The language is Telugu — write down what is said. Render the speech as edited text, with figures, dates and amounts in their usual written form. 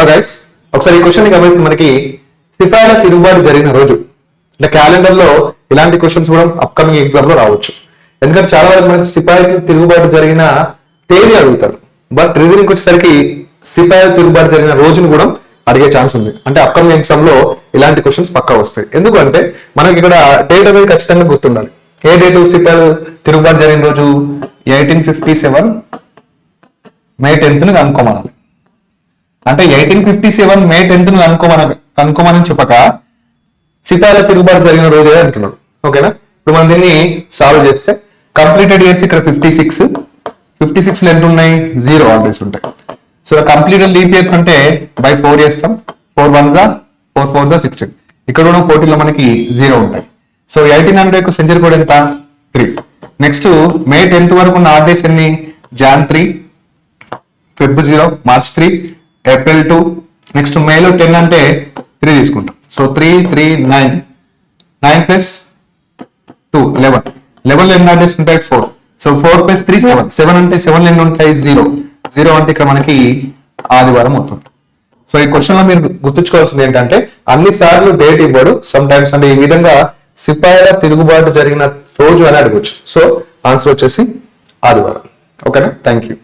హలో గైస్, ఒకసారి ఈ క్వశ్చన్ గమనిస్తే మనకి సిపాయిల తిరుగుబాటు జరిగిన రోజు అంటే క్యాలెండర్ లో ఇలాంటి క్వశ్చన్స్ కూడా అప్కమింగ్ ఎగ్జామ్ లో రావచ్చు. ఎందుకంటే చాలా వరకు మనకి సిపాయిల తిరుగుబాటు జరిగిన తేదీ అడుగుతారు, బట్ రీజనింగ్ వచ్చేసరికి సిపాయిల తిరుగుబాటు జరిగిన రోజును కూడా అడిగే ఛాన్స్ ఉంది. అంటే అప్కమింగ్ ఎగ్జామ్ లో ఇలాంటి క్వశ్చన్స్ పక్కా వస్తాయి. ఎందుకంటే మనకి ఇక్కడ డేట్ అనేది ఖచ్చితంగా గుర్తుండాలి. ఏ డేట్ సిపాయిల తిరుగుబాటు జరిగిన రోజు 1857 మే 10th కనుక్కోమనాలి. అంటే 1857 మే 10th కనుక్కోమని చెప్పక సిపాయిల తిరుగుబాటు జరిగిన రోజే అంటున్నాడు. ఓకేనా, ఇప్పుడు మనం దీన్ని సాల్వ్ చేస్తే కంప్లీటెడ్ ఇయర్స్ ఇక్కడ 56 లో ఎంత ఉన్నాయి? 0 ఆల్రెడీస్ ఉంటాయి. సో కంప్లీటెడ్ లీప్ ఇయర్స్ అంటే బై 4 చేస్తాం. 4 1s 4 4s 16. ఇక్కడ కూడా 14 లో మనకి 0 ఉంటాయి. సో 1800 యొక్క సెంచరీ కోడ్ ఎంత? 3. నెక్స్ట్ మే 10th వరకు ఉన్న ఆర్ డేస్ ఎన్ని? Jan 3, Feb 0, March 3, April 2. Next మేలో 10 అంటే 3 తీసుకుంటాం. So 3 3 9 9 plus 2 11. 11 లో ఎన్ని ఆర్ డేస్ ఉంటాయి? 4. So 4 plus 3 7. 7 అంటే 7 ఎన్ని ఉంటాయి? 0 అంటే ఇక్కడ మనకి ఆదివారం అవుతుంది. సో ఈ క్వశ్చన్ లో మీరు గుర్తుంచుకోవాల్సింది ఏంటంటే అన్ని సార్లు డేట్ ఇవ్వడు, సమ్ టైమ్స్ అంటే ఈ విధంగా సిపాయిల తిరుగుబాటు జరిగిన రోజు అని అడగొచ్చు. సో ఆన్సర్ వచ్చేసి ఆదివారం. ఓకేనా, థ్యాంక్ యూ.